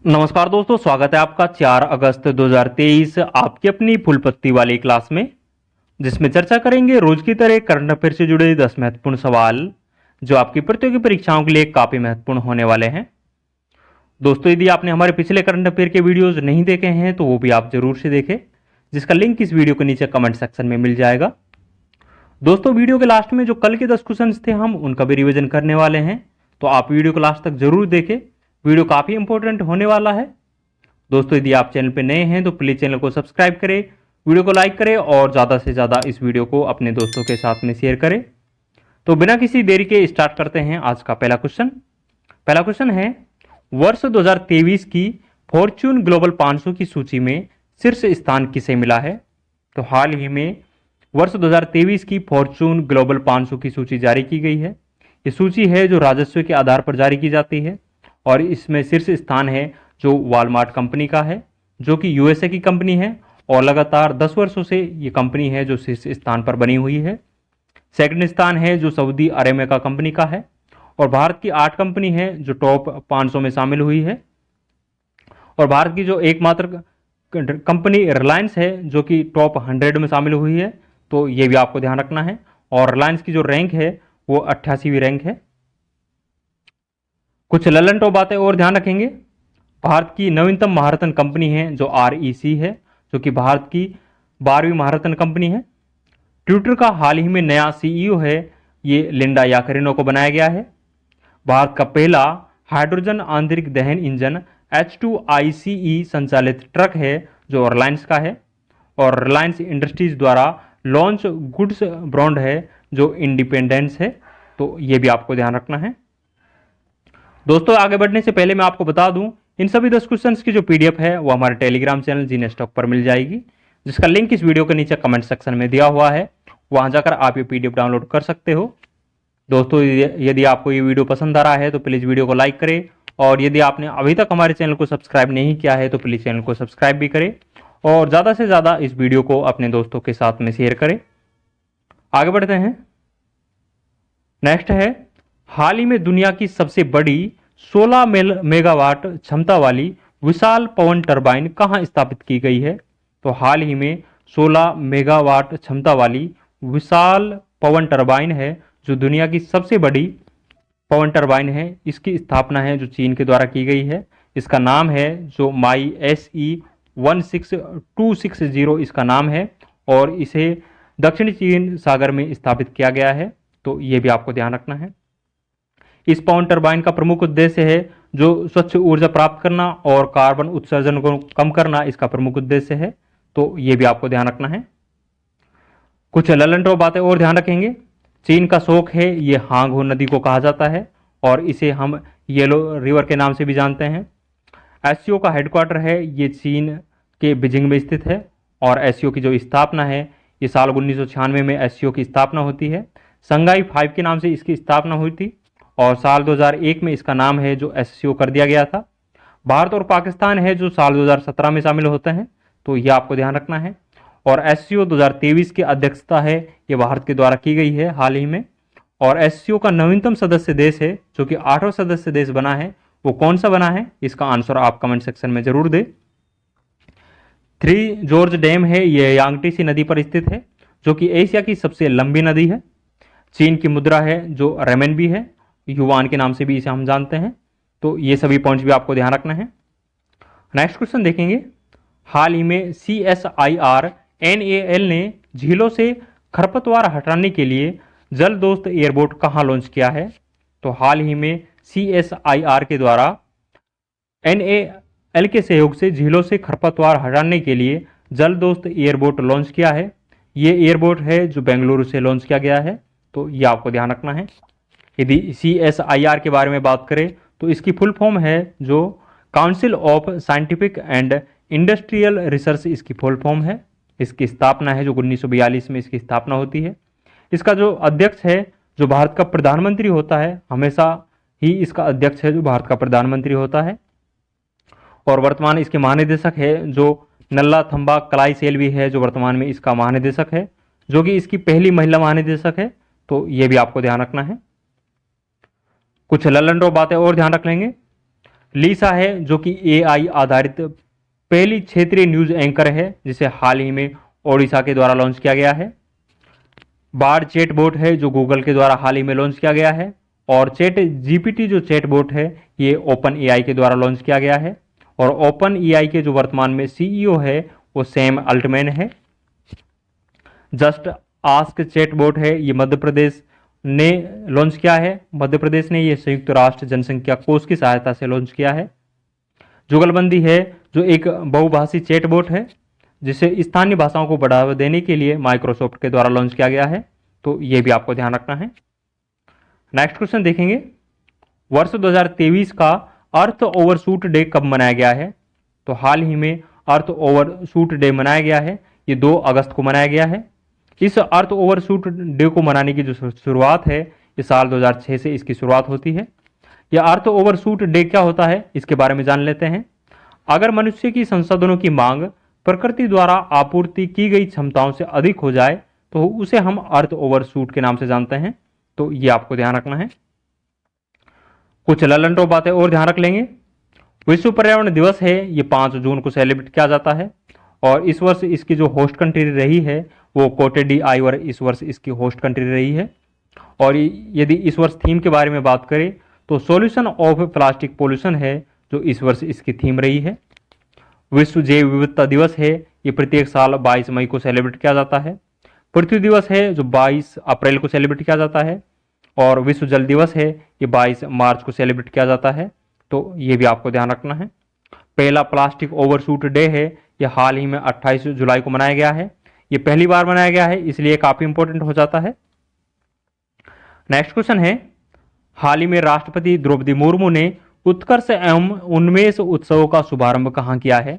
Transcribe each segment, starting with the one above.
नमस्कार दोस्तों, स्वागत है आपका 4 अगस्त 2023 आपकी अपनी फुल पत्ती वाली क्लास में, जिसमें चर्चा करेंगे रोज की तरह करंट अफेयर से जुड़े 10 महत्वपूर्ण सवाल जो आपकी प्रतियोगी परीक्षाओं के लिए काफी महत्वपूर्ण होने वाले हैं। दोस्तों, यदि आपने हमारे पिछले करंट अफेयर के वीडियोज नहीं देखे हैं तो वो भी आप जरूर से देखें, जिसका लिंक इस वीडियो के नीचे कमेंट सेक्शन में मिल जाएगा। दोस्तों, वीडियो के लास्ट में जो कल के 10 क्वेश्चन थे हम उनका भी रिविजन करने वाले हैं, तो आप वीडियो को लास्ट तक जरूर देखें। वीडियो काफ़ी इंपॉर्टेंट होने वाला है। दोस्तों, यदि आप चैनल पर नए हैं तो प्लीज़ चैनल को सब्सक्राइब करें, वीडियो को लाइक करें और ज़्यादा से ज़्यादा इस वीडियो को अपने दोस्तों के साथ में शेयर करें। तो बिना किसी देरी के स्टार्ट करते हैं आज का पहला क्वेश्चन। पहला क्वेश्चन है, वर्ष 2023 की फॉर्च्यून ग्लोबल 500 की सूची में शीर्ष स्थान किसे मिला है? तो हाल ही में वर्ष 2023 की फॉर्च्यून ग्लोबल 500 की सूची जारी की गई है। ये सूची है जो राजस्व के आधार पर जारी की जाती है और इसमें शीर्ष स्थान है जो वॉलमार्ट कंपनी का है, जो कि यूएसए की कंपनी है और लगातार 10 वर्षों से ये कंपनी है जो शीर्ष स्थान पर बनी हुई है। सेकंड स्थान है जो सऊदी अरेबिया कंपनी का है और भारत की 8 कंपनी है जो टॉप 500 में शामिल हुई है। और भारत की जो एकमात्र कंपनी रिलायंस है जो कि टॉप 100 में शामिल हुई है, तो ये भी आपको ध्यान रखना है। और रिलायंस की जो रैंक है वो 88वीं रैंक है। कुछ ललन टॉप बातें और ध्यान रखेंगे। भारत की नवीनतम महारत्न कंपनी है जो REC है, जो कि भारत की 12वीं महारत्न कंपनी है। ट्विटर का हाल ही में नया CEO है, ये लिंडा याकरिनो को बनाया गया है। भारत का पहला हाइड्रोजन आंतरिक दहन इंजन H2ICE संचालित ट्रक है जो रिलायंस का है। और रिलायंस इंडस्ट्रीज द्वारा लॉन्च गुड्स ब्रांड है जो इंडिपेंडेंस है, तो ये भी आपको ध्यान रखना है। दोस्तों, आगे बढ़ने से पहले मैं आपको बता दूं, इन सभी 10 क्वेश्चंस की जो PDF है वो हमारे टेलीग्राम चैनल जीने स्टॉक पर मिल जाएगी, जिसका लिंक इस वीडियो के नीचे कमेंट सेक्शन में दिया हुआ है। वहां जाकर आप ये PDF डाउनलोड कर सकते हो। दोस्तों, यदि आपको ये वीडियो पसंद आ रहा है तो प्लीज़ वीडियो को लाइक करें और यदि आपने अभी तक हमारे चैनल को सब्सक्राइब नहीं किया है तो प्लीज़ चैनल को सब्सक्राइब भी करें और ज़्यादा से ज़्यादा इस वीडियो को अपने दोस्तों के साथ में शेयर करें। आगे बढ़ते हैं। नेक्स्ट है, हाल ही में दुनिया की सबसे बड़ी 16 मेगावाट क्षमता वाली विशाल पवन टरबाइन कहां स्थापित की गई है? तो हाल ही में 16 मेगावाट क्षमता वाली विशाल पवन टरबाइन है जो दुनिया की सबसे बड़ी पवन टरबाइन है। इसकी स्थापना है जो चीन के द्वारा की गई है। इसका नाम है जो माई SE16260 इसका नाम है और इसे दक्षिणी चीन सागर में स्थापित किया गया है, तो ये भी आपको ध्यान रखना है। इस पवन टरबाइन का प्रमुख उद्देश्य है जो स्वच्छ ऊर्जा प्राप्त करना और कार्बन उत्सर्जन को कम करना इसका प्रमुख उद्देश्य है, तो ये भी आपको ध्यान रखना है। कुछ ललन टॉप बातें और ध्यान रखेंगे। चीन का शोक है ये हांगहो नदी को कहा जाता है और इसे हम येलो रिवर के नाम से भी जानते हैं। SCO का हेडक्वार्टर है ये चीन के बीजिंग में स्थित है और SCO की जो स्थापना है ये साल 1996 में SCO की स्थापना होती है। संघाई 5 के नाम से इसकी स्थापना हुई थी और साल 2001 में इसका नाम है जो SCO कर दिया गया था। भारत और पाकिस्तान है जो साल 2017 में शामिल होते हैं, तो ये आपको ध्यान रखना है। और SCO 2023 की अध्यक्षता है ये भारत के द्वारा की गई है हाल ही में। और SCO का नवीनतम सदस्य देश है जो कि 8वां सदस्य देश बना है, वो कौन सा बना है? इसका आंसर आप कमेंट सेक्शन में जरूर दें। 3 जॉर्ज डैम है ये यांगटीसी नदी पर स्थित है जो कि एशिया की सबसे लंबी नदी है। चीन की मुद्रा है जो रेमेनबी है, युवान के नाम से भी इसे हम जानते हैं, तो ये सभी पॉइंट्स भी आपको ध्यान रखना है। नेक्स्ट क्वेश्चन देखेंगे। हाल ही में CSIR NAL ने झीलों से खरपतवार हटाने के लिए जल दोस्त एयरबोट कहां लॉन्च किया है? तो हाल ही में CSIR के द्वारा NAL के सहयोग से झीलों से खरपतवार हटाने के लिए जल दोस्त एयरबोट लॉन्च किया है। ये एयरबोट है जो बेंगलुरु से लॉन्च किया गया है, तो ये आपको ध्यान रखना है। यदि CSIR के बारे में बात करें तो इसकी फुल फॉर्म है जो council of scientific and industrial research, इसकी फुल फॉर्म है। इसकी स्थापना है जो 1942 में इसकी स्थापना होती है। इसका जो अध्यक्ष है जो भारत का प्रधानमंत्री होता है, हमेशा ही इसका अध्यक्ष है जो भारत का प्रधानमंत्री होता है। और वर्तमान इसके महानिदेशक है जो नल्ला थंबा कलाई सेल्वी है जो वर्तमान में इसका महानिदेशक है, जो कि इसकी पहली महिला महानिदेशक है, तो ये भी आपको ध्यान रखना है। कुछ ललन टॉप बातें और ध्यान रख लेंगे। लीसा है जो कि एआई आधारित पहली क्षेत्रीय न्यूज एंकर है जिसे हाल ही में ओडिशा के द्वारा लॉन्च किया गया है। बार्ड चैटबॉट है जो गूगल के द्वारा हाल ही में लॉन्च किया गया है। और चैट जीपीटी जो चैटबॉट है ये ओपन एआई के द्वारा लॉन्च किया गया है। और ओपन एआई के जो वर्तमान में सीईओ है वो सैम अल्टमैन है। जस्ट आस्क चैटबॉट है ये मध्य प्रदेश ने लॉन्च किया है। मध्य प्रदेश ने ये संयुक्त राष्ट्र जनसंख्या कोष की सहायता से लॉन्च किया है। जुगलबंदी है जो एक बहुभाषी चैटबॉट है जिसे स्थानीय भाषाओं को बढ़ावा देने के लिए माइक्रोसॉफ्ट के द्वारा लॉन्च किया गया है। तो ये भी आपको ध्यान रखना है। नेक्स्ट क्वेश्चन देखेंगे, वर्ष 2023 का अर्थ ओवरशूट डे कब मनाया गया है? तो हाल ही में अर्थ ओवरशूट डे मनाया गया है, ये 2 अगस्त को मनाया गया है। इस अर्थ ओवरशूट डे को मनाने की जो शुरुआत है ये साल 2006 से इसकी शुरुआत होती है। यह अर्थ ओवरशूट डे क्या होता है इसके बारे में जान लेते हैं। अगर मनुष्य की संसाधनों की मांग प्रकृति द्वारा आपूर्ति की गई क्षमताओं से अधिक हो जाए तो उसे हम अर्थ ओवरशूट के नाम से जानते हैं। तो ये आपको ध्यान रखना है। कुछ ललन टॉप बातें और ध्यान रख लेंगे। विश्व पर्यावरण दिवस है ये 5 जून को सेलिब्रेट किया जाता है और इस वर्ष इसकी जो होस्ट कंट्री रही है वो कोटे डी आइवर इस वर्ष इसकी होस्ट कंट्री रही है। और यदि इस वर्ष थीम के बारे में बात करें तो सॉल्यूशन ऑफ प्लास्टिक पोल्यूशन है जो इस वर्ष इसकी थीम रही है। विश्व जैव विविधता दिवस है ये प्रत्येक साल 22 मई को सेलिब्रेट किया जाता है। पृथ्वी दिवस है जो 22 अप्रैल को सेलिब्रेट किया जाता है। और विश्व जल दिवस है ये 22 मार्च को सेलिब्रेट किया जाता है। तो ये भी आपको ध्यान रखना है। पहला प्लास्टिक ओवरशूट डे है ये हाल ही में 28 जुलाई को मनाया गया है। ये पहली बार मनाया गया है इसलिए काफी इंपॉर्टेंट हो जाता है। नेक्स्ट क्वेश्चन है, हाल ही में राष्ट्रपति द्रौपदी मुर्मू ने उत्कर्ष एवं उन्मेष उत्सवों का शुभारंभ कहाँ किया है?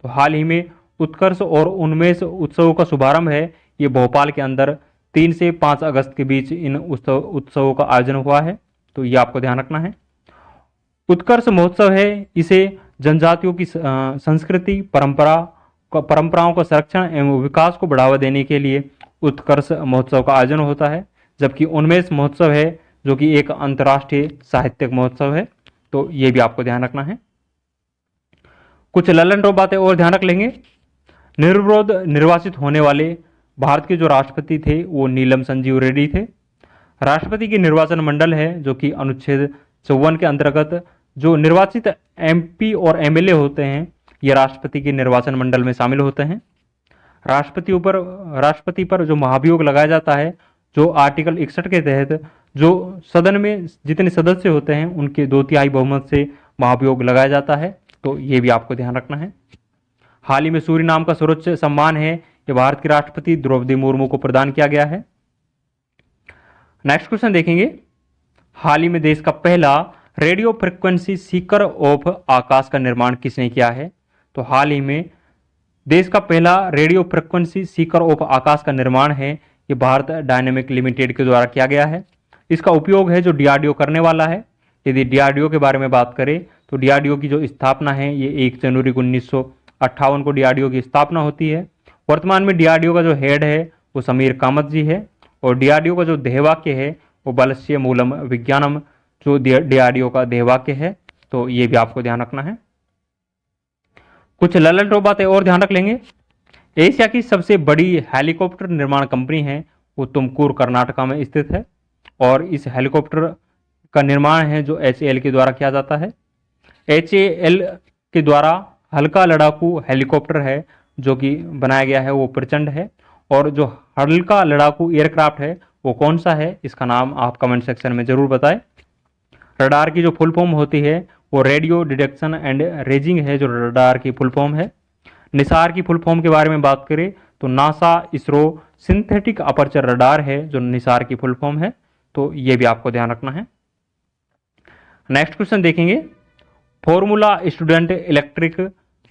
तो हाल ही में उत्कर्ष और उन्मेष उत्सवों का शुभारंभ है ये भोपाल के अंदर 3 से 5 अगस्त के बीच इन उत्सवों का आयोजन हुआ है। तो ये आपको ध्यान रखना है। उत्कर्ष महोत्सव है इसे जनजातियों की संस्कृति परंपराओं का संरक्षण एवं विकास को बढ़ावा देने के लिए उत्कर्ष महोत्सव का आयोजन होता है। जबकि उन्मेष महोत्सव है जो कि एक अंतर्राष्ट्रीय साहित्यिक महोत्सव है। तो ये भी आपको ध्यान रखना है। कुछ ललन टॉप बातें और ध्यान रख लेंगे। निर्विरोध निर्वाचित होने वाले भारत के जो राष्ट्रपति थे वो नीलम संजीव रेड्डी थे। राष्ट्रपति की निर्वाचन मंडल है जो कि अनुच्छेद 54 के अंतर्गत जो निर्वाचित एमपी और एमएलए होते हैं ये राष्ट्रपति के निर्वाचन मंडल में शामिल होते हैं। राष्ट्रपति पर जो महाभियोग लगाया जाता है जो आर्टिकल 61 के तहत जो सदन में जितने सदस्य होते हैं उनके 2/3 बहुमत से महाभियोग लगाया जाता है। तो ये भी आपको ध्यान रखना है। हाल ही में सूरीनाम का सर्वोच्च सम्मान है ये भारत की राष्ट्रपति द्रौपदी मुर्मू को प्रदान किया गया है। नेक्स्ट क्वेश्चन देखेंगे, हाल ही में देश का पहला रेडियो फ्रिक्वेंसी सीकर ऑफ आकाश का निर्माण किसने किया है? तो हाल ही में देश का पहला रेडियो फ्रिक्वेंसी सीकर ऑफ आकाश का निर्माण है ये भारत डायनेमिक लिमिटेड के द्वारा किया गया है। इसका उपयोग है जो डीआरडीओ करने वाला है। यदि डीआरडीओ के बारे में बात करें तो डीआरडीओ की जो स्थापना है ये 1 जनवरी 1958 को डीआरडीओ की स्थापना होती है। वर्तमान में डीआरडीओ का जो हेड है वो समीर कामत जी है और डीआरडीओ का जो ध्येयवाक्य है वो बलस्य मूलम विज्ञानम जो डीआरडीओ का ध्येयवाक्य है। तो ये भी आपको ध्यान रखना है। कुछ ललन टॉप बातें और ध्यान रख लेंगे। एशिया की सबसे बड़ी हेलीकॉप्टर निर्माण कंपनी है वो तुमकुर कर्नाटका में स्थित है और इस हेलीकॉप्टर का निर्माण है जो HAL के द्वारा किया जाता है। HAL के द्वारा हल्का लड़ाकू हेलीकॉप्टर है जो कि बनाया गया है वो प्रचंड है। और जो हल्का लड़ाकू एयरक्राफ्ट है वो कौन सा है इसका नाम आप कमेंट सेक्शन में जरूर बताएं। रडार की जो फुल फॉर्म होती है वो रेडियो डिटेक्शन एंड रेजिंग है जो रडार की फुल फॉर्म है। निसार की फुल फॉर्म के बारे में बात करें तो NASA ISRO synthetic aperture radar है जो निसार की फुल फॉर्म है। तो ये भी आपको ध्यान रखना है। नेक्स्ट क्वेश्चन देखेंगे, formula student electric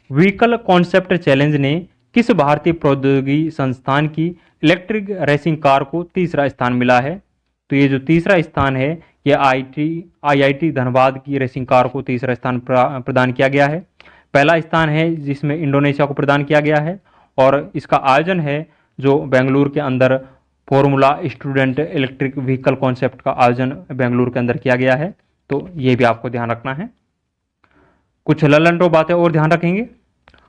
vehicle concept challenge ने किस भारतीय प्रौद्योगिकी संस्थान की इलेक्ट्रिक रेसिंग कार को तीसरा स्थान मिला है? तो ये जो तीसरा स्थान है ये IIT धनबाद की रेसिंग कार को तीसरा स्थान प्रदान किया गया है। पहला स्थान है जिसमें इंडोनेशिया को प्रदान किया गया है और इसका आयोजन है जो बेंगलुरु के अंदर formula student electric vehicle concept का आयोजन बेंगलुरु के अंदर किया गया है। तो ये भी आपको ध्यान रखना है। कुछ ललन बातें और ध्यान रखेंगे।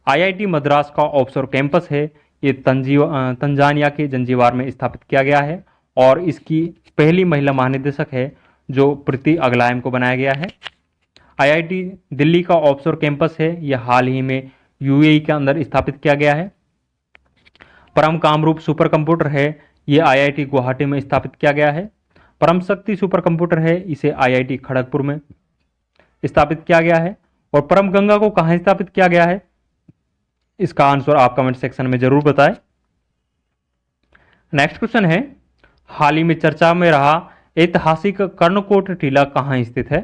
आईआईटी मद्रास का ऑफशोर कैंपस है, ये तंजानिया के जंजीबार में स्थापित किया गया है और इसकी पहली महिला महानिदेशक है जो प्रीति अगलायम को बनाया गया है। आईआईटी दिल्ली का ऑफशोर कैंपस है, यह हाल ही में यूएई के अंदर स्थापित किया गया है। परम कामरूप सुपर कंप्यूटर है, ये आईआईटी गुवाहाटी में स्थापित किया गया है। परम शक्ति सुपर कंप्यूटर है, इसे आईआईटी खड़गपुर में स्थापित किया गया है। और परम गंगा को कहां स्थापित किया गया है, इसका आंसर आप कमेंट सेक्शन में जरूर बताएं। नेक्स्ट क्वेश्चन है, हाल ही में चर्चा में रहा ऐतिहासिक कर्णकोट टीला कहां स्थित है।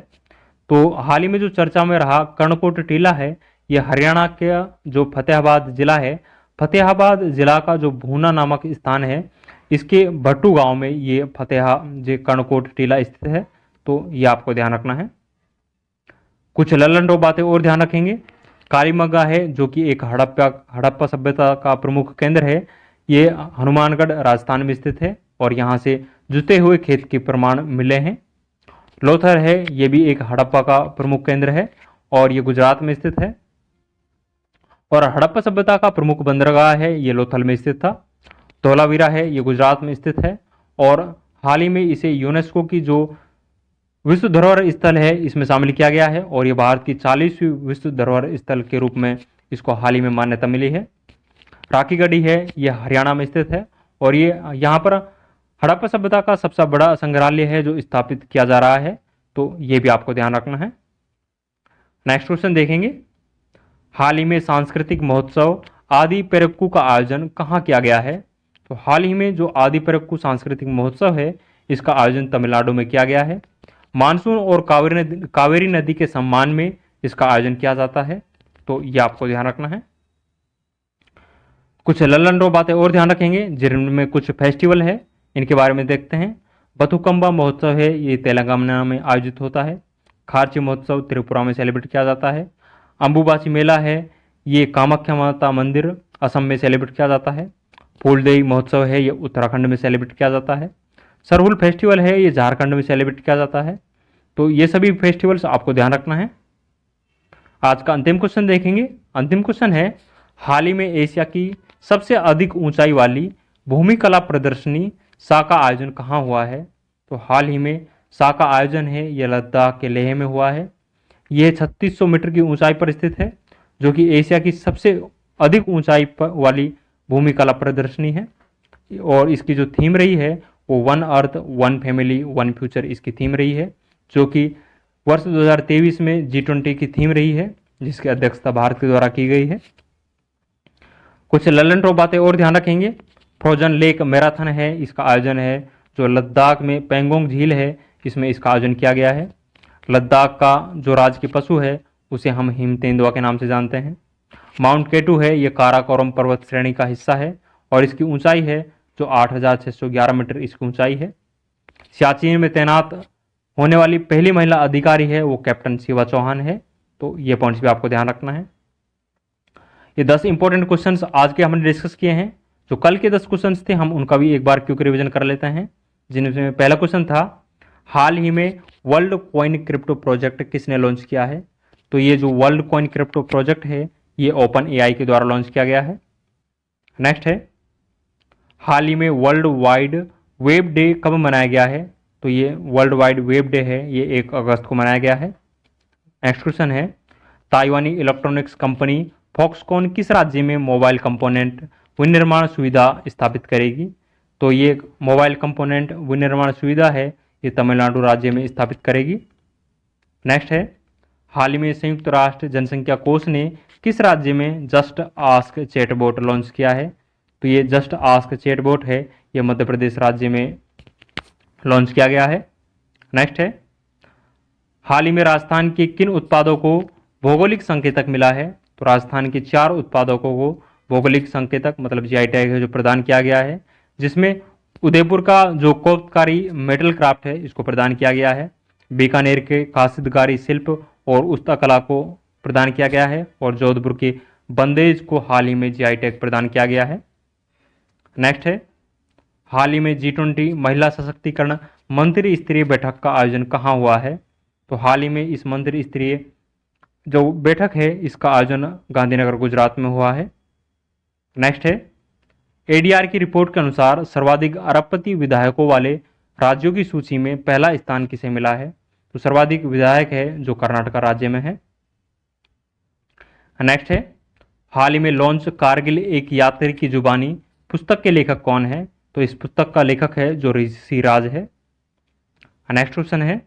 तो हाल ही में जो चर्चा में रहा कर्णकोट टीला है, यह हरियाणा के जो फतेहाबाद जिला है, फतेहाबाद जिला का जो भूना नामक स्थान है, इसके भट्टू गांव में ये कर्णकोट टीला स्थित है। तो ये आपको ध्यान रखना है। कुछ ललन बातें और ध्यान रखेंगे। कालीमग्गा है जो कि एक हड़प्पा सभ्यता का प्रमुख केंद्र है, ये हनुमानगढ़ राजस्थान में स्थित है और यहाँ से जुते हुए खेत के प्रमाण मिले हैं। लोथल है, ये भी एक हड़प्पा का प्रमुख केंद्र है और ये गुजरात में स्थित है। और हड़प्पा सभ्यता का प्रमुख बंदरगाह है, ये लोथल में स्थित था। धोलावीरा है, ये गुजरात में स्थित है और हाल ही में इसे यूनेस्को की जो विश्व धरोहर स्थल है इसमें शामिल किया गया है और ये भारत की 40वीं विश्व धरोहर स्थल के रूप में इसको हाल ही में मान्यता मिली है। राखीगढ़ी है, ये हरियाणा में स्थित है और ये यहाँ पर हड़प्पा सभ्यता का सबसे बड़ा संग्रहालय है जो स्थापित किया जा रहा है। तो ये भी आपको ध्यान रखना है। नेक्स्ट क्वेश्चन देखेंगे, हाल ही में सांस्कृतिक महोत्सव आदि पेरक्कू का आयोजन कहाँ किया गया है। तो हाल ही में जो आदि पेरक्कू सांस्कृतिक महोत्सव है, इसका आयोजन तमिलनाडु में किया गया है। मानसून और कावेरी नदी के सम्मान में इसका आयोजन किया जाता है। तो ये आपको ध्यान रखना है। कुछ ललन बातें और ध्यान रखेंगे, जिनमें कुछ फेस्टिवल है, इनके बारे में देखते हैं। बथुकंबा महोत्सव है, ये तेलंगाना में आयोजित होता है। खारची महोत्सव त्रिपुरा में सेलिब्रेट किया जाता है। अंबुबाची मेला है, ये कामाख्या माता मंदिर असम में सेलिब्रेट किया जाता है। फूलदेई महोत्सव है, ये उत्तराखंड में सेलिब्रेट किया जाता है। सरहुल फेस्टिवल है, ये झारखंड में सेलिब्रेट किया जाता है। तो ये सभी फेस्टिवल्स आपको ध्यान रखना है। आज का अंतिम क्वेश्चन देखेंगे। अंतिम क्वेश्चन है, हाल ही में एशिया की सबसे अधिक ऊंचाई वाली भूमि कला प्रदर्शनी सा का आयोजन कहाँ हुआ है। तो हाल ही में सा का आयोजन है, यह लद्दाख के लेह में हुआ है। यह 3600 मीटर की ऊंचाई पर स्थित है, जो कि एशिया की सबसे अधिक ऊंचाई वाली भूमि कला प्रदर्शनी है। और इसकी जो थीम रही है वो one earth one family one future इसकी थीम रही है, जो कि वर्ष 2023 में G20 की थीम रही है, जिसकी अध्यक्षता भारत के द्वारा की गई है। कुछ ललन बातें और ध्यान रखेंगे। फ्रोजन लेक मैराथन है, इसका आयोजन है जो लद्दाख में पेंगोंग झील है, इसमें इसका आयोजन किया गया है। लद्दाख का जो राजकीय पशु है उसे हम हिम तेंदुआ के नाम से जानते हैं। माउंट केटू है, ये काराकोरम पर्वत श्रेणी का हिस्सा है और इसकी ऊंचाई है जो 8611 मीटर इसकी ऊंचाई है। सियाचिन में तैनात होने वाली पहली महिला अधिकारी है वो कैप्टन शिवा चौहान है। तो ये पॉइंट्स भी आपको ध्यान रखना है। ये 10 इंपॉर्टेंट क्वेश्चंस आज के हमने डिस्कस किए हैं। जो कल के 10 क्वेश्चंस थे हम उनका भी एक बार क्विक रिवीजन कर लेते हैं, जिनमें पहला क्वेश्चन था, हाल ही में वर्ल्ड कॉइन क्रिप्टो प्रोजेक्ट किसने लॉन्च किया है। तो ये जो वर्ल्ड कॉइन क्रिप्टो प्रोजेक्ट है ये ओपन एआई के द्वारा लॉन्च किया गया है। नेक्स्ट है, हाल ही में वर्ल्ड वाइड वेब डे कब मनाया गया है। तो ये वर्ल्ड वाइड वेब डे है, ये 1 अगस्त को मनाया गया है। नेक्स्ट क्वेश्चन है, ताइवानी इलेक्ट्रॉनिक्स कंपनी फॉक्सकॉन किस राज्य में मोबाइल कंपोनेंट विनिर्माण सुविधा स्थापित करेगी। तो ये मोबाइल कंपोनेंट विनिर्माण सुविधा है, ये तमिलनाडु राज्य में स्थापित करेगी। नेक्स्ट है, हाल ही में संयुक्त राष्ट्र जनसंख्या कोष ने किस राज्य में जस्ट आस्क चैटबॉट लॉन्च किया है। तो ये जस्ट आस्क चैटबॉट है, ये मध्य प्रदेश राज्य में लॉन्च किया गया है। नेक्स्ट है, हाल ही में राजस्थान के किन उत्पादों को भौगोलिक संकेतक मिला है। तो राजस्थान के 4 उत्पादों को भौगोलिक संकेतक मतलब जीआई टैग है जो प्रदान किया गया है, जिसमें उदयपुर का जो कोपकारी मेटल क्राफ्ट है इसको प्रदान किया गया है। बीकानेर के काश्तकारी शिल्प और उस्तकला को प्रदान किया गया है और जोधपुर के बंदेज को हाल ही में जीआई टैग प्रदान किया गया है। नेक्स्ट है, हाल ही में G20 महिला सशक्तिकरण मंत्री स्तरीय बैठक का आयोजन कहाँ हुआ है। तो हाल ही में इस मंत्री स्तरीय जो बैठक है इसका आयोजन गांधीनगर गुजरात में हुआ है। नेक्स्ट है, एडीआर की रिपोर्ट के अनुसार सर्वाधिक अरबपति विधायकों वाले राज्यों की सूची में पहला स्थान किसे मिला है? तो सर्वाधिक विधायक है जो कर्नाटक राज्य में है। नेक्स्ट है, हाल ही में लॉन्च कारगिल एक यात्री की जुबानी पुस्तक के लेखक कौन है? तो इस पुस्तक का लेखक है जो ऋषि राज है। नेक्स्ट क्वेश्चन है,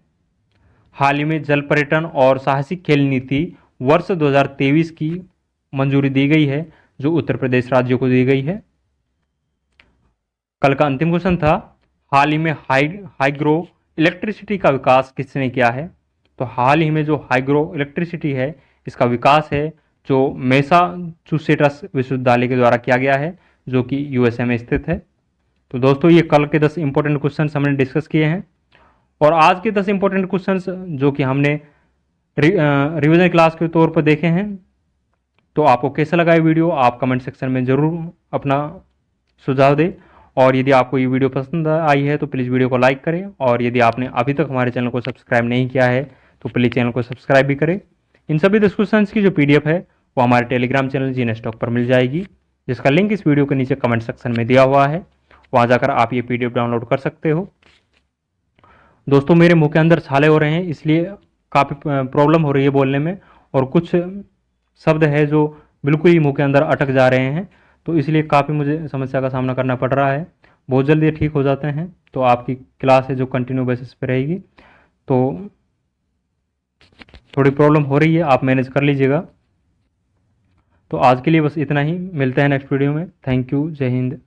हाल ही में जल पर्यटन और साहसिक खेल नीति वर्ष 2023 की मंजूरी दी गई है जो उत्तर प्रदेश राज्य को दी गई है। कल का अंतिम क्वेश्चन था, हाल ही में हाइग्रो इलेक्ट्रिसिटी का विकास किसने किया है? तो हाल ही में जो हाइग्रो इलेक्ट्रिसिटी है इसका विकास है जो मैसाचुसेट्स विश्वविद्यालय के द्वारा किया गया है जो कि यूएसए में स्थित है। तो दोस्तों ये कल के 10 इंपॉर्टेंट क्वेश्चन हमने डिस्कस किए हैं और आज के 10 इंपॉर्टेंट क्वेश्चंस जो कि हमने रिवीजन क्लास के तौर पर देखे हैं। तो आपको कैसा लगा ये वीडियो आप कमेंट सेक्शन में ज़रूर अपना सुझाव दें और यदि आपको ये वीडियो पसंद आई है तो प्लीज़ वीडियो को लाइक करें और यदि आपने अभी तक हमारे चैनल को सब्सक्राइब नहीं किया है तो प्लीज़ चैनल को सब्सक्राइब भी करें। इन सभी क्वेश्चंस की जो PDF है वो हमारे टेलीग्राम चैनल जीने स्टॉक पर मिल जाएगी जिसका लिंक इस वीडियो के नीचे कमेंट सेक्शन में दिया हुआ है, वहाँ जाकर आप ये PDF डाउनलोड कर सकते हो। दोस्तों मेरे मुंह के अंदर छाले हो रहे हैं इसलिए काफ़ी प्रॉब्लम हो रही है बोलने में और कुछ शब्द है जो बिल्कुल ही मुंह के अंदर अटक जा रहे हैं तो इसलिए काफ़ी मुझे समस्या का सामना करना पड़ रहा है। बहुत जल्दी ये ठीक हो जाते हैं तो आपकी क्लास है जो कंटिन्यू बेसिस पे रहेगी। तो थोड़ी प्रॉब्लम हो रही है, आप मैनेज कर लीजिएगा। तो आज के लिए बस इतना ही, मिलते हैं नेक्स्ट वीडियो में। थैंक यू, जय हिंद।